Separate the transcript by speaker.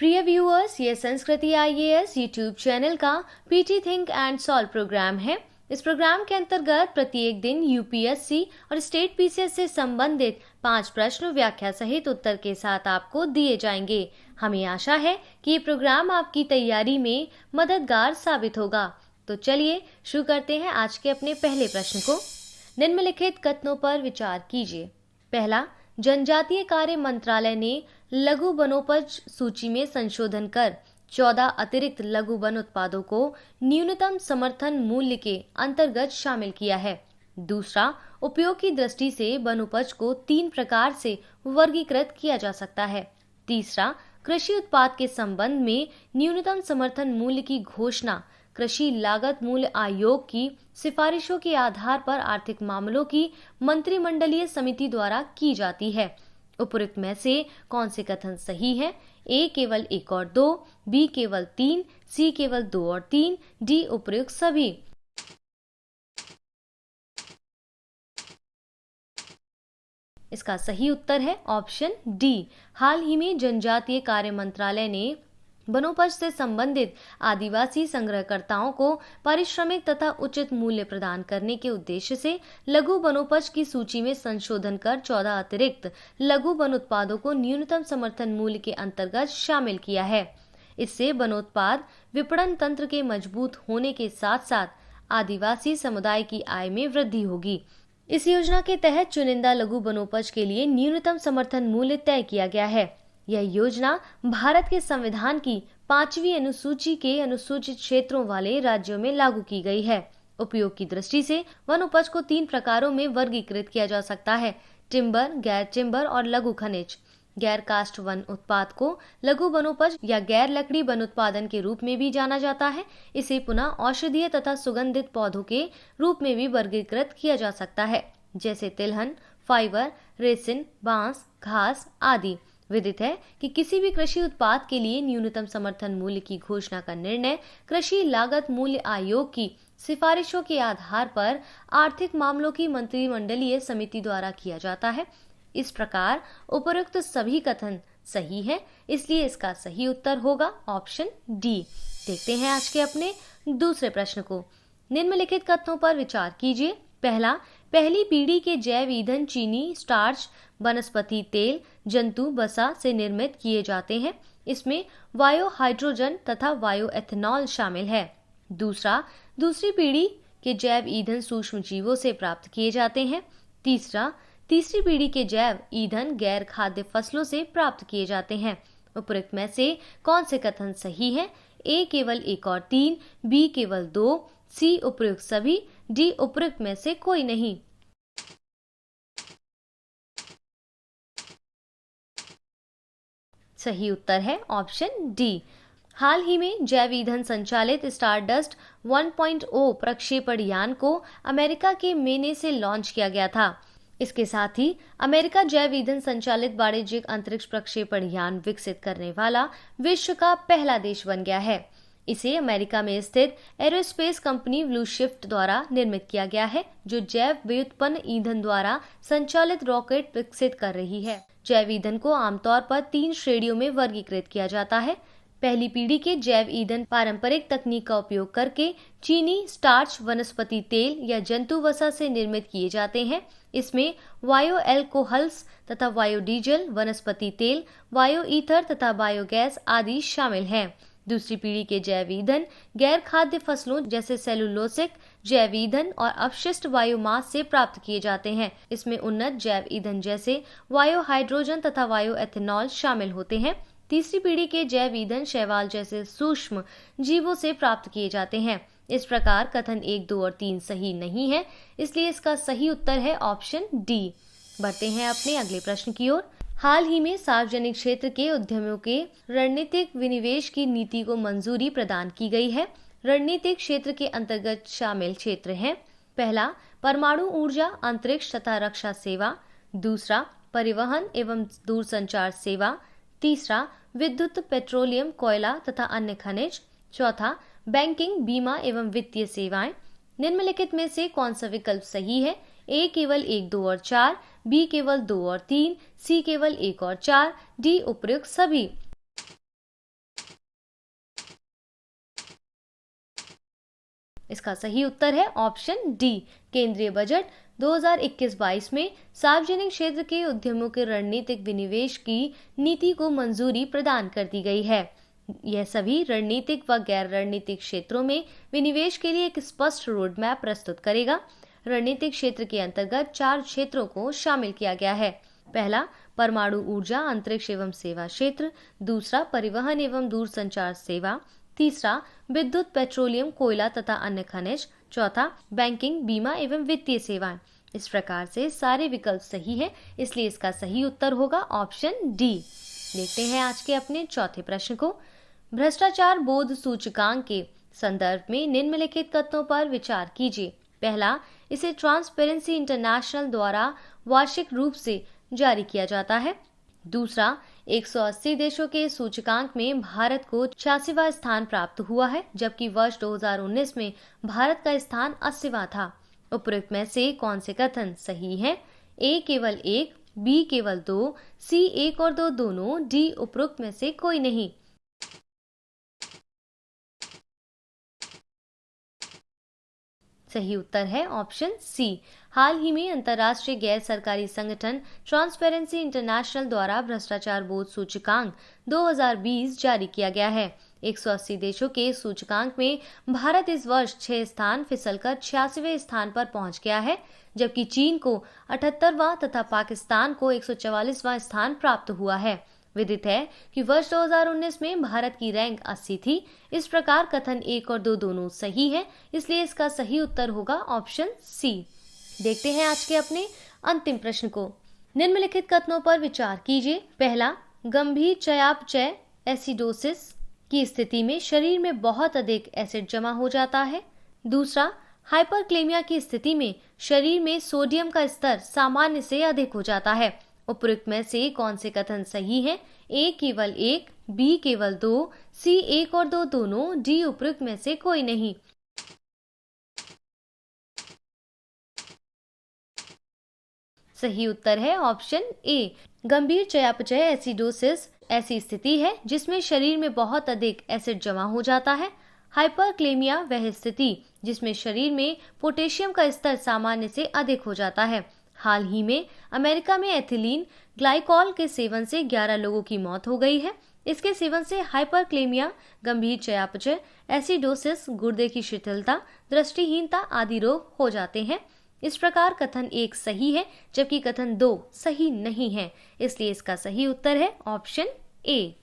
Speaker 1: प्रिय व्यूअर्स, ये Sanskriti IAS YouTube channel का PT think and solve programme है। इस प्रोग्राम के अंतर्गत प्रत्येक दिन यूपीएससी और स्टेट पीसीएस से संबंधित 5 प्रश्न व्याख्या सहित उत्तर के साथ आपको दिए जाएंगे। हमें आशा है कि ये प्रोग्राम आपकी तैयारी में मददगार साबित होगा। तो चलिए शुरू करते हैं आज के अपने पहले प्रश्न को। निम्नलिखित कथनों पर विचार कीजिए। पहला, जनजातीय कार्य मंत्रालय ने लघु वनोपज सूची में संशोधन कर 14 अतिरिक्त लघु वन उत्पादों को न्यूनतम समर्थन मूल्य के अंतर्गत शामिल किया है। दूसरा, उपयोग की दृष्टि से वनोपज को 3 प्रकार से वर्गीकृत किया जा सकता है। तीसरा, कृषि उत्पाद के संबंध में न्यूनतम समर्थन मूल्य की घोषणा कृषि लागत मूल्य आयोग की सिफारिशों के आधार पर आर्थिक मामलों की मंत्रिमंडलीय समिति द्वारा की जाती है। उपरोक्त में से कौन से कथन सही है? ए केवल 1 और 2, बी केवल 3, सी केवल 2 और 3, डी उपरोक्त सभी। इसका सही उत्तर है ऑप्शन डी। हाल ही में जनजातीय कार्य मंत्रालय ने वनोपज से संबंधित आदिवासी संग्रहकर्ताओं को पारिश्रमिक तथा उचित मूल्य प्रदान करने के उद्देश्य से लघु वनोपज की सूची में संशोधन कर 14 अतिरिक्त लघु वन उत्पादों को न्यूनतम समर्थन मूल्य के अंतर्गत शामिल किया है। इससे वनोत्पाद विपणन तंत्र के मजबूत होने के साथ साथ आदिवासी समुदाय की आय में वृद्धि होगी। इस योजना के तहत चुनिंदा लघु वनोपज के लिए न्यूनतम समर्थन मूल्य तय किया गया है। यह योजना भारत के संविधान की 5वीं अनुसूची के अनुसूचित क्षेत्रों वाले राज्यों में लागू की गई है। उपयोग की दृष्टि से वन उपज को 3 प्रकारों में वर्गीकृत किया जा सकता है: टिम्बर, गैर टिम्बर और लघु खनिज। गैर काष्ठ वन उत्पाद को लघु वनोपज या गैर लकड़ी वन उत्पादन के रूप में भी जाना जाता है। इसे पुनः औषधीय तथा सुगंधित पौधों के रूप में भी वर्गीकृत किया जा सकता है, जैसे तिलहन, फाइबर, रेसिन, बांस, घास आदि। विदित है कि किसी भी कृषि उत्पाद के लिए न्यूनतम समर्थन मूल्य की घोषणा का निर्णय कृषि लागत मूल्य आयोग की सिफारिशों के आधार पर आर्थिक मामलों की मंत्रिमंडलीय समिति द्वारा किया जाता है। इस प्रकार उपरोक्त सभी कथन सही है, इसलिए इसका सही उत्तर होगा ऑप्शन डी। देखते हैं आज के अपने दूसरे प्रश्न को। निम्नलिखित कथनों पर विचार कीजिए। पहला, पहली पीढ़ी के जैव ईंधन चीनी, स्टार्च, वनस्पति तेल, जंतु वसा से निर्मित किए जाते हैं। इसमें वायो हाइड्रोजन तथा वायो एथेनॉल शामिल है। दूसरा, दूसरी पीढ़ी के जैव ईंधन सूक्ष्म जीवों से प्राप्त किए जाते हैं। तीसरा, तीसरी पीढ़ी के जैव ईंधन गैर खाद्य फसलों से प्राप्त किए जाते हैं। उपरोक्त में से कौन से कथन सही है? ए केवल 1 और 3, बी केवल 2, सी उपरोक्त सभी, डी उपरोक्त में से कोई नहीं। सही उत्तर है ऑप्शन डी। हाल ही में जैव ईंधन संचालित स्टारडस्ट 1.0 प्रक्षेपण यान को अमेरिका के मेने से लॉन्च किया गया था। इसके साथ ही अमेरिका जैव ईंधन संचालित वाणिज्यिक अंतरिक्ष प्रक्षेपण यान विकसित करने वाला विश्व का पहला देश बन गया है। इसे अमेरिका में स्थित एरोस्पेस कंपनी ब्लू शिफ्ट द्वारा निर्मित किया गया है, जो जैव व्युत्पन्न ईंधन द्वारा संचालित रॉकेट विकसित कर रही है। जैव ईंधन को आमतौर पर 3 श्रेणियों में वर्गीकृत किया जाता है। पहली पीढ़ी के जैव ईंधन पारंपरिक तकनीक का उपयोग करके चीनी, स्टार्च, वनस्पति तेल या जंतु वसा से निर्मित किए जाते हैं। इसमें वायो एल्कोहल्स तथा वायो डीजल, वनस्पति तेल, वायो ईथर तथा बायोगैस आदि शामिल हैं। दूसरी पीढ़ी के जैव ईंधन गैर खाद्य फसलों जैसे सेलुलोसिक जैव ईंधन और अपशिष्ट बायोमास से प्राप्त किए जाते हैं। इसमें उन्नत जैव ईंधन जैसे वायो हाइड्रोजन तथा वायो एथेनॉल शामिल होते हैं। तीसरी पीढ़ी के जैव ईंधन शैवाल जैसे सूक्ष्म जीवों से प्राप्त किए जाते हैं। इस प्रकार कथन 1, 2 और 3 सही नहीं है, इसलिए इसका सही उत्तर है ऑप्शन डी। बढ़ते हैं अपने अगले प्रश्न की ओर। हाल ही में सार्वजनिक क्षेत्र के उद्यमों के रणनीतिक विनिवेश की नीति को मंजूरी प्रदान की गई है। रणनीतिक क्षेत्र के अंतर्गत शामिल क्षेत्र हैं: पहला, परमाणु ऊर्जा, अंतरिक्ष तथा रक्षा सेवा। दूसरा, परिवहन एवं दूरसंचार सेवा। तीसरा, विद्युत, पेट्रोलियम, कोयला तथा अन्य खनिज। चौथा, बैंकिंग, बीमा एवं वित्तीय सेवाएं। निम्नलिखित में से कौन सा विकल्प सही है? ए केवल 1, 2 और 4, बी केवल 2 और 3, सी केवल 1 और 4, डी उपरोक्त सभी। इसका सही उत्तर है ऑप्शन डी। केंद्रीय बजट 2021-22 में सार्वजनिक क्षेत्र के उद्यमों के रणनीतिक विनिवेश की नीति को मंजूरी प्रदान कर दी गई है। यह सभी रणनीतिक व गैर रणनीतिक क्षेत्रों में विनिवेश के लिए एक स्पष्ट रोड मैप प्रस्तुत करेगा। रणनीतिक क्षेत्र के अंतर्गत 4 क्षेत्रों को शामिल किया गया है। पहला, परमाणु ऊर्जा, अंतरिक्ष एवं सेवा क्षेत्र। दूसरा, परिवहन एवं दूरसंचार सेवा। तीसरा, विद्युत, पेट्रोलियम, कोयला तथा अन्य खनिज। चौथा, बैंकिंग, बीमा एवं वित्तीय सेवाएं। इस प्रकार से सारे विकल्प सही है, इसलिए इसका सही उत्तर होगा ऑप्शन डी। देखते हैं आज के अपने चौथे प्रश्न को। भ्रष्टाचार बोध सूचकांक के संदर्भ में निम्नलिखित कथनों पर विचार कीजिए। पहला, इसे ट्रांसपेरेंसी इंटरनेशनल द्वारा वार्षिक रूप से जारी किया जाता है। दूसरा, 180 देशों के सूचकांक में भारत को 86वां स्थान प्राप्त हुआ है, जबकि वर्ष 2019 में भारत का स्थान 80वां था। उपरोक्त में से कौन से कथन सही है? ए केवल 1, बी केवल 2, सी 1 और 2 दोनों, डी उपरोक्त में से कोई नहीं। सही उत्तर है ऑप्शन सी। हाल ही में अंतर्राष्ट्रीय गैर सरकारी संगठन ट्रांसपेरेंसी इंटरनेशनल द्वारा भ्रष्टाचार बोध सूचकांक 2020 जारी किया गया है। 180 देशों के सूचकांक में भारत इस वर्ष 6 स्थान फिसलकर 86वें स्थान पर पहुंच गया है, जबकि चीन को 78वां तथा पाकिस्तान को 144वां स्थान प्राप्त हुआ है। विदित है कि वर्ष 2019 में भारत की रैंक 80 थी। इस प्रकार कथन 1 और 2 दोनों सही है, इसलिए इसका सही उत्तर होगा ऑप्शन सी। देखते हैं आज के अपने अंतिम प्रश्न को। निम्नलिखित कथनों पर विचार कीजिए। पहला, गंभीर चयापचय एसिडोसिस की स्थिति में शरीर में बहुत अधिक एसिड जमा हो जाता है। दूसरा, हाइपरक्लेमिया की स्थिति में शरीर में सोडियम का स्तर सामान्य से अधिक हो जाता है। उपरोक्त में से कौन से कथन सही हैं? ए केवल 1, बी केवल 2, सी 1 और 2 दोनों, डी उपरोक्त में से कोई नहीं। सही उत्तर है ऑप्शन ए। गंभीर चयापचय एसिडोसिस ऐसी स्थिति है जिसमें शरीर में बहुत अधिक एसिड जमा हो जाता है। हाइपरक्लेमिया वह स्थिति जिसमें शरीर में पोटेशियम का स्तर सामान्य से अधिक हो जाता है। हाल ही में अमेरिका में एथिलीन ग्लाइकॉल के सेवन से 11 लोगों की मौत हो गई है। इसके सेवन से हाइपरक्लेमिया, गंभीर चयापचय एसिडोसिस, गुर्दे की शिथिलता, दृष्टिहीनता आदि रोग हो जाते हैं। इस प्रकार कथन 1 सही है, जबकि कथन 2 सही नहीं है, इसलिए इसका सही उत्तर है ऑप्शन ए।